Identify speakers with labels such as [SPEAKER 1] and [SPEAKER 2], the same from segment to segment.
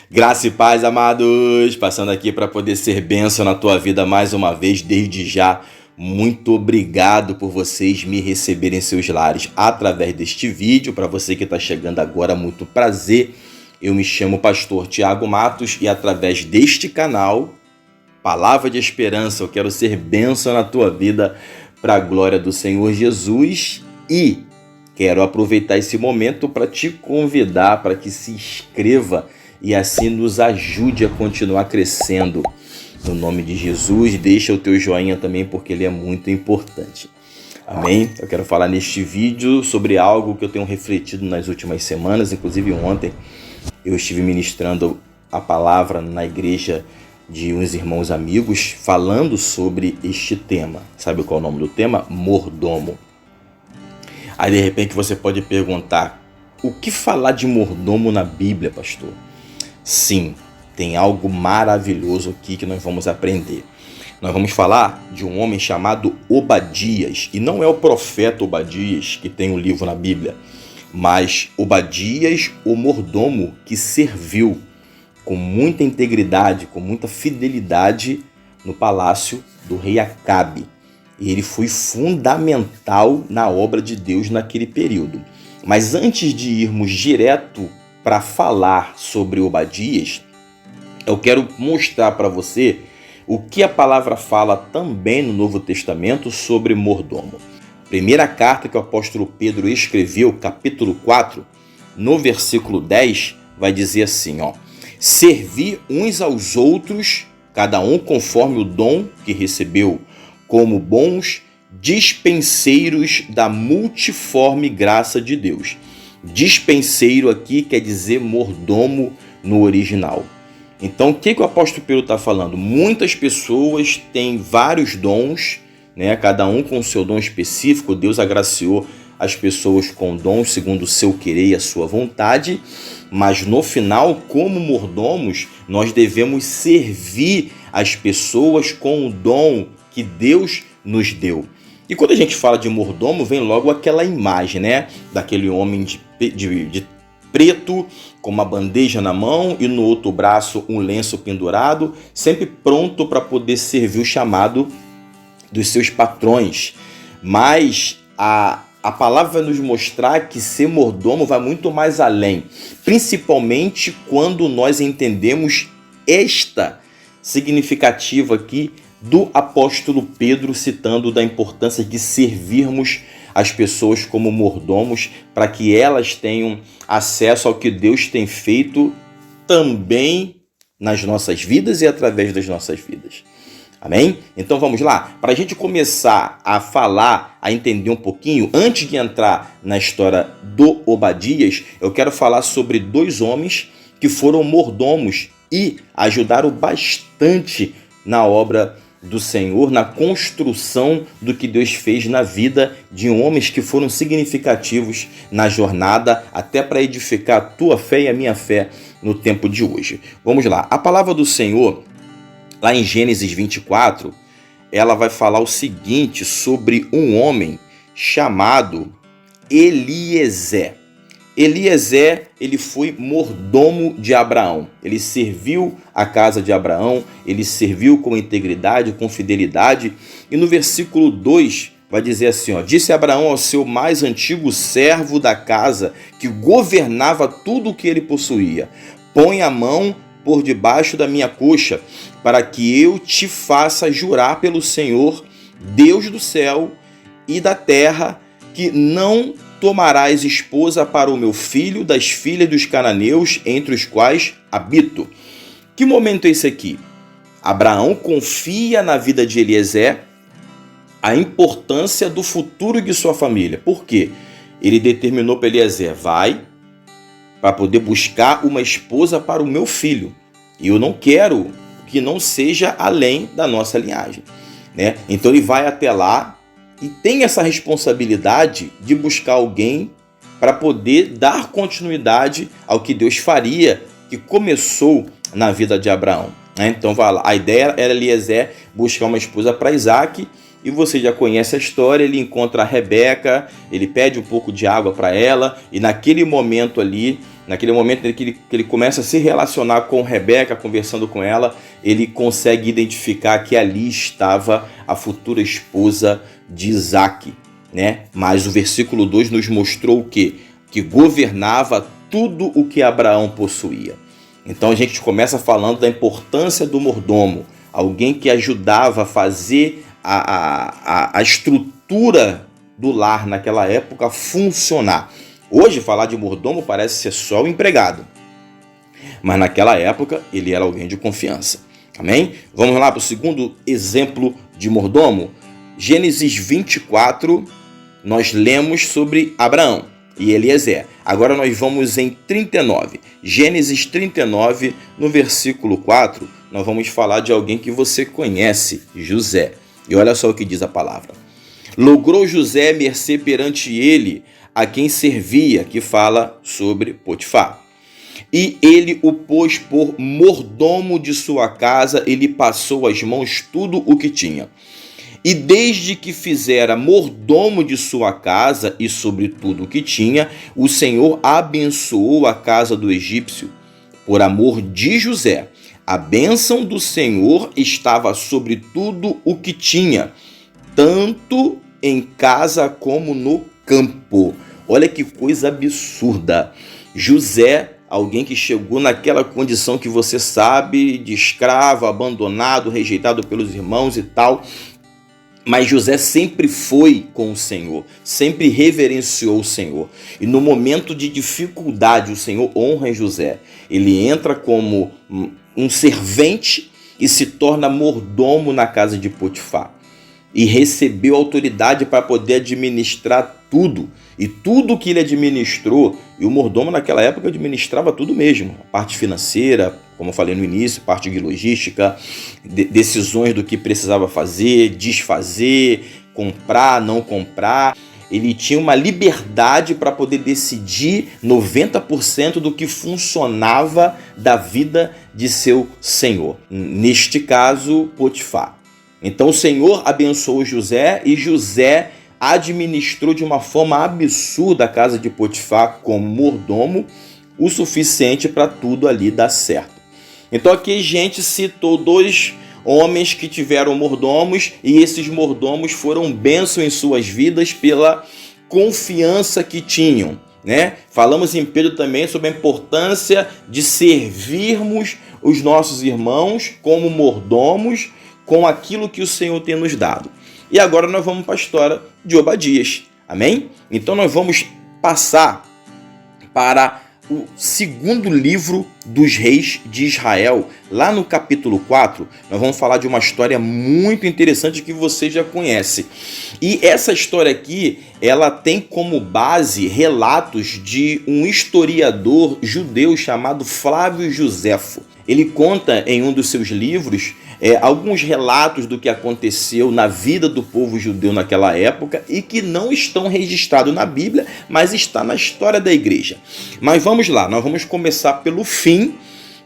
[SPEAKER 1] Graça e paz, amados, passando aqui para poder ser bênção na tua vida mais uma vez, desde já. Muito obrigado por vocês me receberem em seus lares através deste vídeo. Para você que está chegando agora, muito prazer. Eu me chamo Pastor Tiago Matos e através deste canal, Palavra de Esperança, eu quero ser bênção na tua vida para a glória do Senhor Jesus e quero aproveitar esse momento para te convidar para que se inscreva e assim nos ajude a continuar crescendo. No nome de Jesus, deixa o teu joinha também porque ele é muito importante. Amém? Eu quero falar neste vídeo sobre algo que eu tenho refletido nas últimas semanas, inclusive ontem eu estive ministrando a palavra na igreja de uns irmãos amigos falando sobre este tema. Sabe qual é o nome do tema? Mordomo. Aí de repente você pode perguntar, o que falar de mordomo na Bíblia, pastor? Sim, tem algo maravilhoso aqui que nós vamos aprender. Nós vamos falar de um homem chamado Obadias, e não é o profeta Obadias que tem um livro na Bíblia, mas Obadias, o mordomo que serviu com muita integridade, com muita fidelidade no palácio do rei Acabe. E ele foi fundamental na obra de Deus naquele período. Mas antes de irmos direto para falar sobre Obadias, eu quero mostrar para você o que a palavra fala também no Novo Testamento sobre mordomo. Primeira carta que o apóstolo Pedro escreveu, capítulo 4, no versículo 10, vai dizer assim, servi uns aos outros, cada um conforme o dom que recebeu, como bons dispenseiros da multiforme graça de Deus. Dispenseiro aqui quer dizer mordomo no original. Então, o que o apóstolo Pedro está falando? Muitas pessoas têm vários dons, né? Cada um com o seu dom específico. Deus agraciou as pessoas com dons segundo o seu querer e a sua vontade, mas no final, como mordomos, nós devemos servir as pessoas com o dom que Deus nos deu. E quando a gente fala de mordomo, vem logo aquela imagem, né? Daquele homem de preto, com uma bandeja na mão e no outro braço um lenço pendurado, sempre pronto para poder servir o chamado dos seus patrões. Mas a palavra vai nos mostrar que ser mordomo vai muito mais além, principalmente quando nós entendemos esta significativa aqui do apóstolo Pedro, citando da importância de servirmos as pessoas como mordomos, para que elas tenham acesso ao que Deus tem feito também nas nossas vidas e através das nossas vidas. Amém? Então vamos lá. Para a gente começar a falar, a entender um pouquinho, antes de entrar na história do Obadias, eu quero falar sobre dois homens que foram mordomos e ajudaram bastante na obra do Senhor, na construção do que Deus fez na vida de homens que foram significativos na jornada, até para edificar a tua fé e a minha fé no tempo de hoje. Vamos lá. A palavra do Senhor, lá em Gênesis 24, ela vai falar o seguinte sobre um homem chamado Eliezer. Eliezer, ele foi mordomo de Abraão. Ele serviu a casa de Abraão, ele serviu com integridade, com fidelidade. E no versículo 2 vai dizer assim, disse Abraão ao seu mais antigo servo da casa, que governava tudo o que ele possuía: põe a mão por debaixo da minha coxa, para que eu te faça jurar pelo Senhor, Deus do céu e da terra, que não tomarás esposa para o meu filho das filhas dos cananeus, entre os quais habito. Que momento é esse aqui? Abraão confia na vida de Eliezer a importância do futuro de sua família. Por quê? Ele determinou para Eliezer, vai para poder buscar uma esposa para o meu filho. E eu não quero que não seja além da nossa linhagem, né? Então ele vai até lá e tem essa responsabilidade de buscar alguém para poder dar continuidade ao que Deus faria, que começou na vida de Abraão, né? Então vai lá. A ideia era Eliezer buscar uma esposa para Isaac, e você já conhece a história. Ele encontra a Rebeca, ele pede um pouco de água para ela, e naquele momento ali naquele momento que ele começa a se relacionar com Rebeca, conversando com ela, ele consegue identificar que ali estava a futura esposa de Isaac, né? Mas o versículo 2 nos mostrou o quê? Que governava tudo o que Abraão possuía. Então a gente começa falando da importância do mordomo, alguém que ajudava a fazer a estrutura do lar naquela época funcionar. Hoje falar de mordomo parece ser só o empregado, mas naquela época ele era alguém de confiança. Amém? Vamos lá para o segundo exemplo de mordomo. Gênesis 24, nós lemos sobre Abraão e Eliezer. Agora nós vamos em 39. Gênesis 39, no versículo 4, nós vamos falar de alguém que você conhece, José. E olha só o que diz a palavra. Logrou José mercê perante ele a quem servia, que fala sobre Potifar. E ele o pôs por mordomo de sua casa, ele passou às mãos tudo o que tinha. E desde que fizera mordomo de sua casa e sobre tudo o que tinha, o Senhor abençoou a casa do egípcio. Por amor de José, a bênção do Senhor estava sobre tudo o que tinha, tanto em casa como no campo. Olha que coisa absurda. José, alguém que chegou naquela condição que você sabe, de escravo, abandonado, rejeitado pelos irmãos e tal. Mas José sempre foi com o Senhor, sempre reverenciou o Senhor. E no momento de dificuldade, o Senhor honra José. Ele entra como um servente e se torna mordomo na casa de Potifar. E recebeu autoridade para poder administrar tudo. E tudo que ele administrou, e o mordomo naquela época administrava tudo mesmo. A parte financeira, como eu falei no início, parte de logística, decisões do que precisava fazer, desfazer, comprar, não comprar. Ele tinha uma liberdade para poder decidir 90% do que funcionava da vida de seu senhor. Neste caso, Potifar. Então o Senhor abençoou José e José administrou de uma forma absurda a casa de Potifar como mordomo, o suficiente para tudo ali dar certo. Então aqui a gente citou 2 homens que tiveram mordomos e esses mordomos foram bênção em suas vidas pela confiança que tinham, né? Falamos em Pedro também sobre a importância de servirmos os nossos irmãos como mordomos com aquilo que o Senhor tem nos dado. E agora nós vamos para a história de Obadias, amém? Então nós vamos passar para o segundo livro dos reis de Israel. Lá no capítulo 4, nós vamos falar de uma história muito interessante que você já conhece. E essa história aqui, ela tem como base relatos de um historiador judeu chamado Flávio Joséfo. Ele conta em um dos seus livros alguns relatos do que aconteceu na vida do povo judeu naquela época e que não estão registrados na Bíblia, mas está na história da igreja. Mas vamos lá, nós vamos começar pelo fim,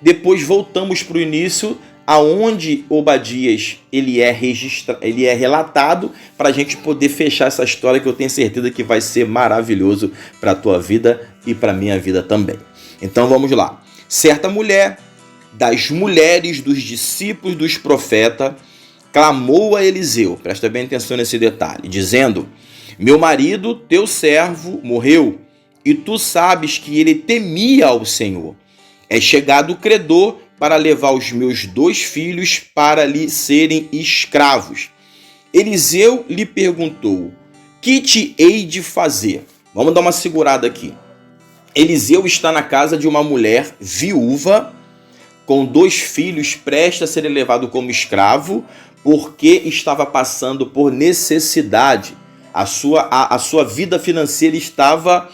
[SPEAKER 1] depois voltamos para o início, aonde Obadias ele é relatado, para a gente poder fechar essa história que eu tenho certeza que vai ser maravilhoso para a tua vida e para a minha vida também. Então vamos lá. Certa mulher das mulheres dos discípulos dos profetas clamou a Eliseu, presta bem atenção nesse detalhe, dizendo: meu marido, teu servo, morreu, e tu sabes que ele temia ao Senhor. É chegado o credor para levar os meus 2 filhos para lhe serem escravos. Eliseu lhe perguntou: que te hei de fazer? Vamos dar uma segurada aqui. Eliseu está na casa de uma mulher viúva, com 2 filhos prestes a serem levados como escravo, porque estava passando por necessidade. A sua vida financeira estava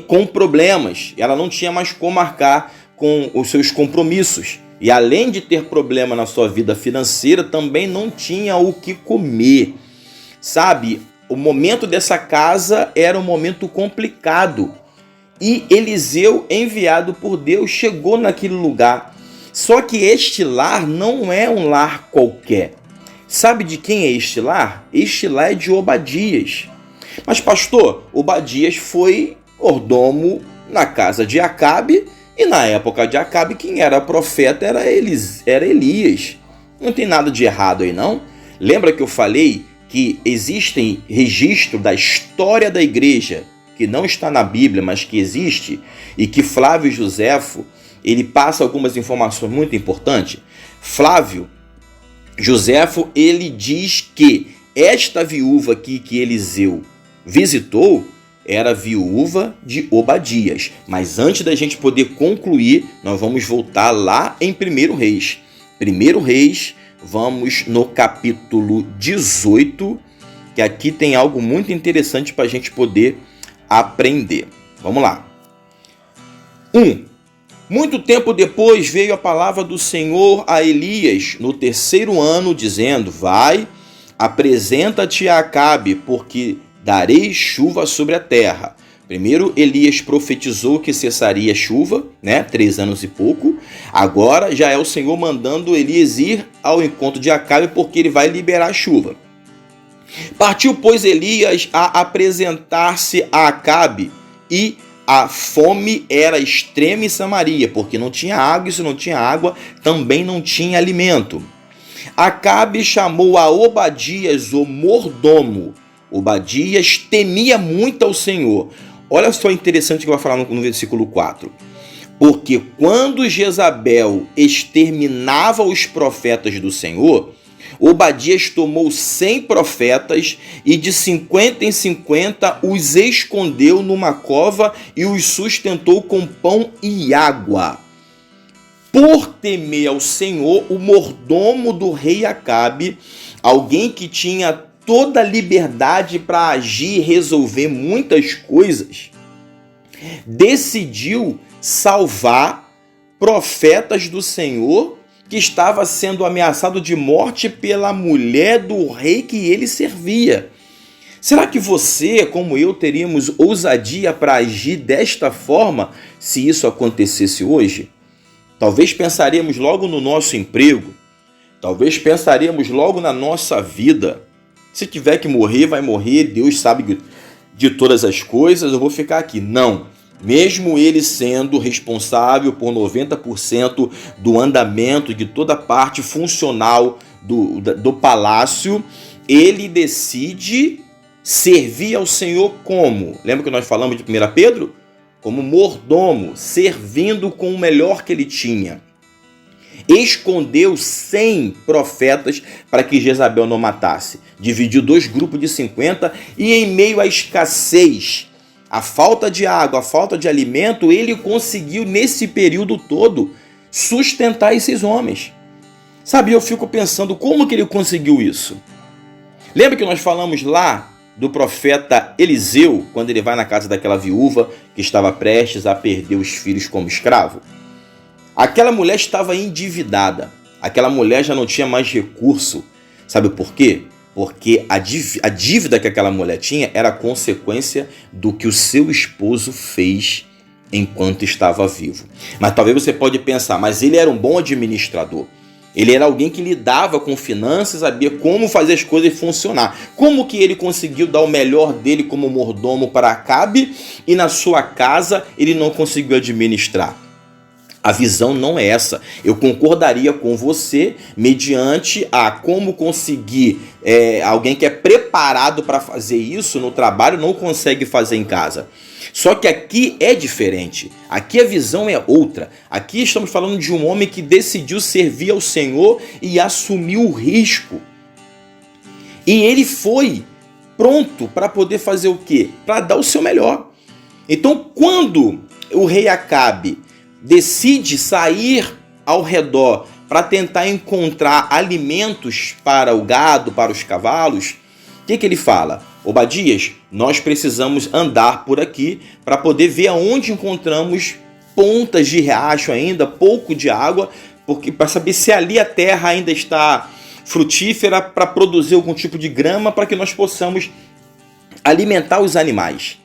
[SPEAKER 1] com problemas. Ela não tinha mais como arcar com os seus compromissos. E além de ter problema na sua vida financeira, também não tinha o que comer. Sabe, o momento dessa casa era um momento complicado. E Eliseu, enviado por Deus, chegou naquele lugar. Só que este lar não é um lar qualquer. Sabe de quem é este lar? Este lar é de Obadias. Mas pastor, Obadias foi mordomo na casa de Acabe, e na época de Acabe quem era profeta era Elias. Não tem nada de errado aí não. Lembra que eu falei que existem registros da história da igreja, que não está na Bíblia, mas que existe, e que Flávio Joséfo, ele passa algumas informações muito importantes. Flávio Joséfo, ele diz que esta viúva aqui que Eliseu visitou era viúva de Obadias. Mas antes da gente poder concluir, nós vamos voltar lá em 1 Reis. 1 Reis, vamos no capítulo 18, que aqui tem algo muito interessante para a gente poder aprender. Vamos lá. 1. Muito tempo depois veio a palavra do Senhor a Elias no 3º ano, dizendo: vai, apresenta-te a Acabe, porque darei chuva sobre a terra. Primeiro, Elias profetizou que cessaria a chuva, 3 anos e pouco. Agora já é o Senhor mandando Elias ir ao encontro de Acabe, porque ele vai liberar a chuva. Partiu, pois, Elias a apresentar-se a Acabe, e a fome era extrema em Samaria, porque não tinha água, e se não tinha água, também não tinha alimento. Acabe chamou a Obadias, o mordomo. Obadias temia muito ao Senhor. Olha só interessante que vai falar no versículo 4. Porque quando Jezabel exterminava os profetas do Senhor, Obadias tomou 100 profetas e de 50 em 50 os escondeu numa cova e os sustentou com pão e água. Por temer ao Senhor, o mordomo do rei Acabe, alguém que tinha toda a liberdade para agir e resolver muitas coisas, decidiu salvar profetas do Senhor que estava sendo ameaçado de morte pela mulher do rei que ele servia. Será que você, como eu, teríamos ousadia para agir desta forma se isso acontecesse hoje? Talvez pensaríamos logo no nosso emprego, talvez pensaríamos logo na nossa vida. Se tiver que morrer, vai morrer, Deus sabe de todas as coisas, eu vou ficar aqui. Não. Mesmo ele sendo responsável por 90% do andamento de toda a parte funcional do palácio, ele decide servir ao Senhor como? Lembra que nós falamos de 1 Pedro? Como mordomo, servindo com o melhor que ele tinha. Escondeu 100 profetas para que Jezabel não matasse. Dividiu 2 grupos de 50 e em meio à escassez, a falta de água, a falta de alimento, ele conseguiu nesse período todo sustentar esses homens. Sabe, eu fico pensando como que ele conseguiu isso. Lembra que nós falamos lá do profeta Eliseu, quando ele vai na casa daquela viúva que estava prestes a perder os filhos como escravo? Aquela mulher estava endividada. Aquela mulher já não tinha mais recurso. Sabe por quê? Porque a dívida que aquela mulher tinha era consequência do que o seu esposo fez enquanto estava vivo. Mas talvez você pode pensar, mas ele era um bom administrador. Ele era alguém que lidava com finanças, sabia como fazer as coisas funcionar. Como que ele conseguiu dar o melhor dele como mordomo para Acabe e na sua casa ele não conseguiu administrar? A visão não é essa. Eu concordaria com você mediante a como conseguir alguém que é preparado para fazer isso no trabalho não consegue fazer em casa. Só que aqui é diferente. Aqui a visão é outra. Aqui estamos falando de um homem que decidiu servir ao Senhor e assumiu o risco. E ele foi pronto para poder fazer o quê? Para dar o seu melhor. Então, quando o rei Acabe decide sair ao redor para tentar encontrar alimentos para o gado, para os cavalos, o que ele fala? Obadias, nós precisamos andar por aqui para poder ver aonde encontramos pontas de riacho ainda, pouco de água, porque para saber se ali a terra ainda está frutífera para produzir algum tipo de grama para que nós possamos alimentar os animais.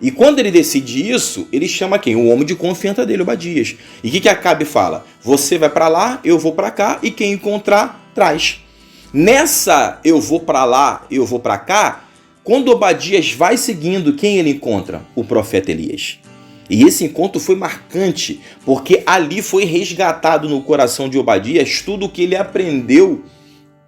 [SPEAKER 1] E quando ele decide isso, ele chama quem? O homem de confiança dele, Obadias. E o que Acabe fala? Você vai para lá, eu vou para cá, e quem encontrar, traz. Nessa eu vou para lá, eu vou para cá, quando Obadias vai seguindo, quem ele encontra? O profeta Elias. E esse encontro foi marcante, porque ali foi resgatado no coração de Obadias tudo o que ele aprendeu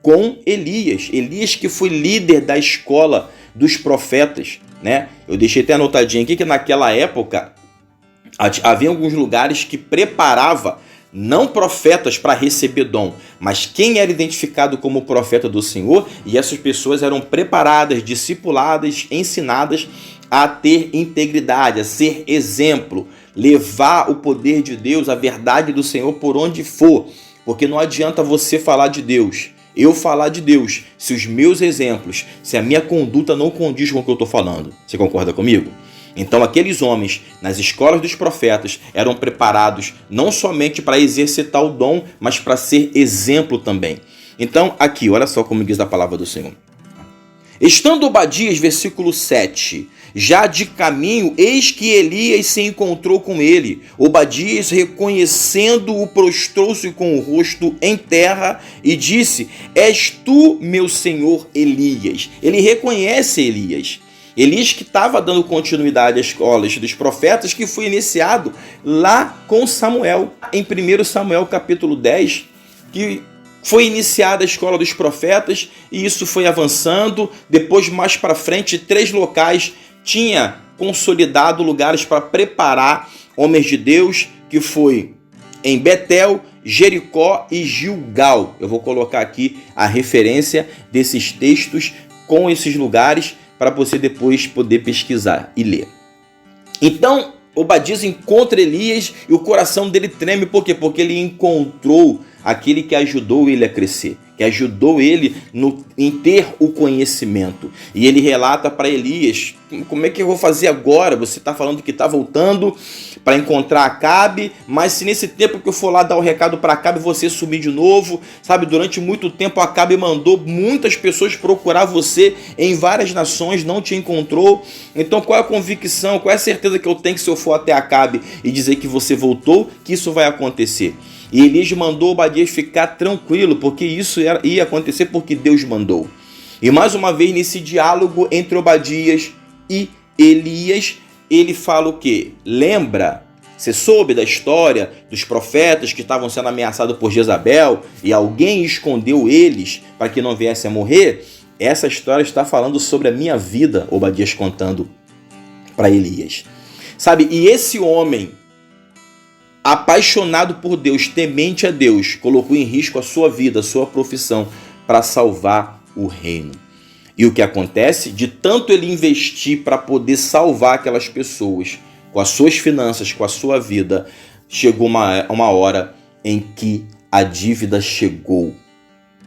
[SPEAKER 1] com Elias. Elias, que foi líder da escola dos profetas, né? Eu deixei até anotadinho aqui que naquela época havia alguns lugares que preparava não profetas para receber dom, mas quem era identificado como profeta do Senhor, e essas pessoas eram preparadas, discipuladas, ensinadas a ter integridade, a ser exemplo, levar o poder de Deus, a verdade do Senhor por onde for, porque não adianta você falar de Deus, eu falar de Deus, se os meus exemplos, se a minha conduta não condiz com o que eu estou falando. Você concorda comigo? Então aqueles homens nas escolas dos profetas eram preparados não somente para exercitar o dom, mas para ser exemplo também. Então aqui, olha só como diz a palavra do Senhor. Estando Obadias, versículo 7, já de caminho, eis que Elias se encontrou com ele. Obadias, reconhecendo-o, prostrou-se com o rosto em terra e disse: És tu, meu senhor Elias? Ele reconhece Elias. Elias, que estava dando continuidade às escolas dos profetas, que foi iniciado lá com Samuel, em 1 Samuel capítulo 10, que foi iniciada a escola dos profetas, e isso foi avançando. Depois, mais para frente, 3 locais tinha consolidado lugares para preparar homens de Deus, que foi em Betel, Jericó e Gilgal. Eu vou colocar aqui a referência desses textos com esses lugares para você depois poder pesquisar e ler. Então, Obadias encontra Elias e o coração dele treme. Por quê? Porque ele encontrou aquele que ajudou ele a crescer, que ajudou ele em ter o conhecimento. E ele relata para Elias: como é que eu vou fazer agora? Você está falando que está voltando para encontrar Acabe, mas se nesse tempo que eu for lá dar o recado para Acabe, você sumir de novo, sabe? Durante muito tempo Acabe mandou muitas pessoas procurar você em várias nações, não te encontrou. Então qual é a convicção, qual é a certeza que eu tenho que se eu for até Acabe e dizer que você voltou, que isso vai acontecer? E Elias mandou Obadias ficar tranquilo, porque isso ia acontecer porque Deus mandou. E mais uma vez, nesse diálogo entre Obadias e Elias, ele fala o quê? Lembra? Você soube da história dos profetas que estavam sendo ameaçados por Jezabel e alguém escondeu eles para que não viessem a morrer? Essa história está falando sobre a minha vida, Obadias contando para Elias. Sabe, e esse homem, apaixonado por Deus, temente a Deus, colocou em risco a sua vida, a sua profissão, para salvar o reino. E o que acontece? De tanto ele investir para poder salvar aquelas pessoas, com as suas finanças, com a sua vida, chegou uma hora em que a dívida chegou.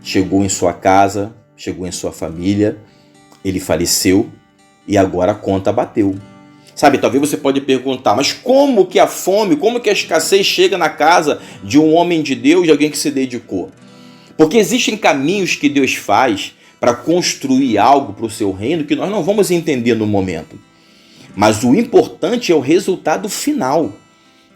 [SPEAKER 1] Chegou em sua casa, chegou em sua família, ele faleceu e agora a conta bateu. Sabe, talvez você pode perguntar, mas como que a fome, como que a escassez chega na casa de um homem de Deus, de alguém que se dedicou? Porque existem caminhos que Deus faz para construir algo para o seu reino que nós não vamos entender no momento. Mas o importante é o resultado final.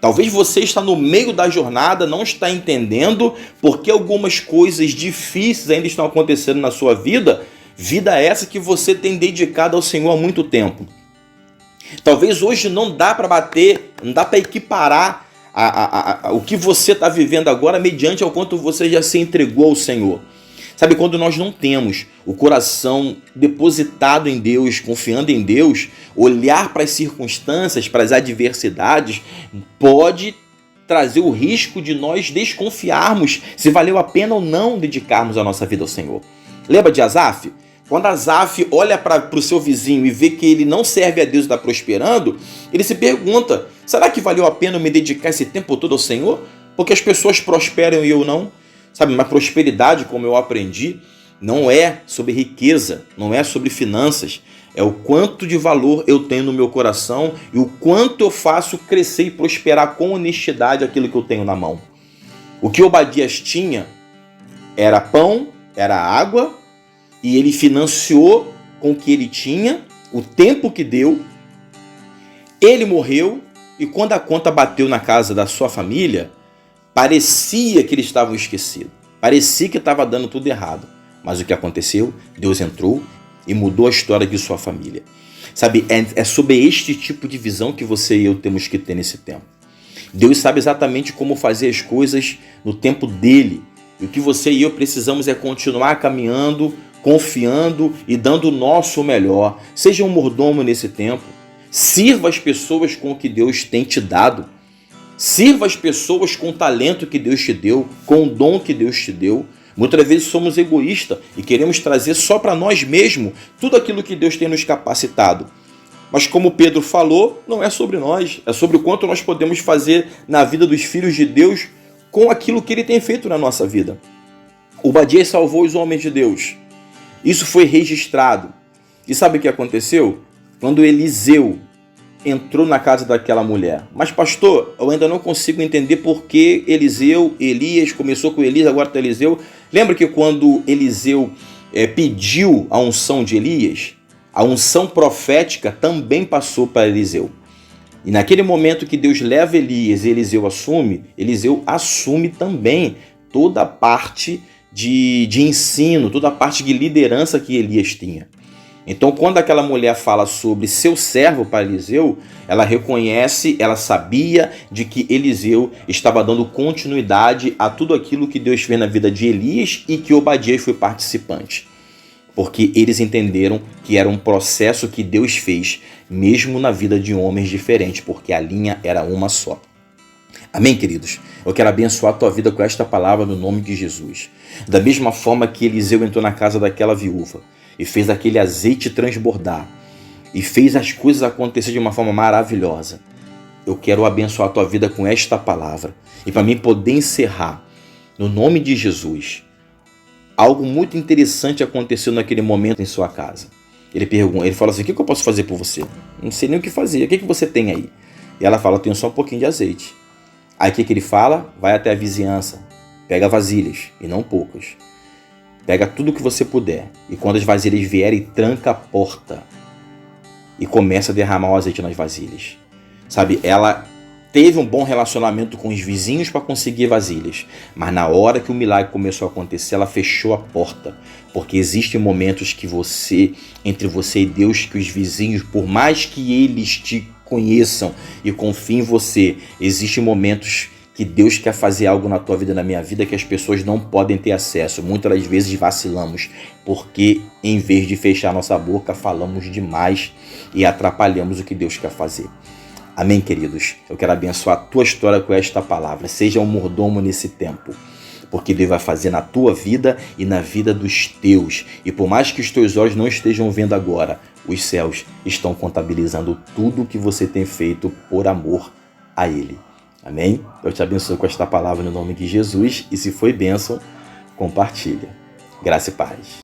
[SPEAKER 1] Talvez você está no meio da jornada, não está entendendo porque algumas coisas difíceis ainda estão acontecendo na sua vida, vida essa que você tem dedicado ao Senhor há muito tempo. Talvez hoje não dá para bater, não dá para equiparar o que você está vivendo agora mediante ao quanto você já se entregou ao Senhor. Sabe, quando nós não temos o coração depositado em Deus, confiando em Deus, olhar para as circunstâncias, para as adversidades, pode trazer o risco de nós desconfiarmos se valeu a pena ou não dedicarmos a nossa vida ao Senhor. Lembra de Asaf? Quando Asaf olha para o seu vizinho e vê que ele não serve a Deus e está prosperando, ele se pergunta: será que valeu a pena eu me dedicar esse tempo todo ao Senhor? Porque as pessoas prosperam e eu não? Sabe, mas prosperidade, como eu aprendi, não é sobre riqueza, não é sobre finanças. É o quanto de valor eu tenho no meu coração e o quanto eu faço crescer e prosperar com honestidade aquilo que eu tenho na mão. O que Obadias tinha era pão, era água, e ele financiou com o que ele tinha, o tempo que deu. Ele morreu e quando a conta bateu na casa da sua família, parecia que eles estavam esquecidos. Parecia que estava dando tudo errado. Mas o que aconteceu? Deus entrou e mudou a história de sua família. Sabe, é sobre este tipo de visão que você e eu temos que ter nesse tempo. Deus sabe exatamente como fazer as coisas no tempo dele. E o que você e eu precisamos é continuar caminhando, confiando e dando o nosso melhor. Seja um mordomo nesse tempo. Sirva as pessoas com o que Deus tem te dado. Sirva as pessoas com o talento que Deus te deu, com o dom que Deus te deu. Muitas vezes somos egoístas e queremos trazer só para nós mesmos tudo aquilo que Deus tem nos capacitado. Mas como Pedro falou, não é sobre nós, é sobre o quanto nós podemos fazer na vida dos filhos de Deus com aquilo que ele tem feito na nossa vida. Obadias salvou os homens de Deus. Isso foi registrado. E sabe o que aconteceu? Quando Eliseu entrou na casa daquela mulher. Mas pastor, eu ainda não consigo entender por que Elias, começou com Elias, agora está Eliseu. Lembra que quando Eliseu pediu a unção de Elias, a unção profética também passou para Eliseu. E naquele momento que Deus leva Elias e Eliseu assume também toda a parte de ensino, toda a parte de liderança que Elias tinha. Então, quando aquela mulher fala sobre seu servo para Eliseu, ela reconhece, ela sabia de que Eliseu estava dando continuidade a tudo aquilo que Deus fez na vida de Elias e que Obadias foi participante. Porque eles entenderam que era um processo que Deus fez, mesmo na vida de homens diferentes, porque a linha era uma só. Amém, queridos? Eu quero abençoar a tua vida com esta palavra no nome de Jesus. Da mesma forma que Eliseu entrou na casa daquela viúva e fez aquele azeite transbordar e fez as coisas acontecer de uma forma maravilhosa, eu quero abençoar a tua vida com esta palavra. E para mim poder encerrar, no nome de Jesus, algo muito interessante aconteceu naquele momento em sua casa. Ele fala assim, o que eu posso fazer por você? Não sei nem o que fazer, o que você tem aí? E ela fala, eu tenho só um pouquinho de azeite. Aí o que ele fala? Vai até a vizinhança, pega vasilhas, e não poucas. Pega tudo que você puder. E quando as vasilhas vierem, tranca a porta. E começa a derramar o azeite nas vasilhas. Sabe, ela teve um bom relacionamento com os vizinhos para conseguir vasilhas. Mas na hora que o milagre começou a acontecer, ela fechou a porta. Porque existem momentos que entre você e Deus, que os vizinhos, por mais que eles te conheçam e confiem em você, existem momentos que Deus quer fazer algo na tua vida, na minha vida, que as pessoas não podem ter acesso. Muitas das vezes vacilamos, porque em vez de fechar nossa boca, falamos demais e atrapalhamos o que Deus quer fazer. Amém, queridos? Eu quero abençoar a tua história com esta palavra. Seja um mordomo nesse tempo, porque Deus vai fazer na tua vida e na vida dos teus. E por mais que os teus olhos não estejam vendo agora, os céus estão contabilizando tudo o que você tem feito por amor a Ele. Amém? Eu te abençoo com esta palavra no nome de Jesus. E se foi bênção, compartilha. Graça e paz.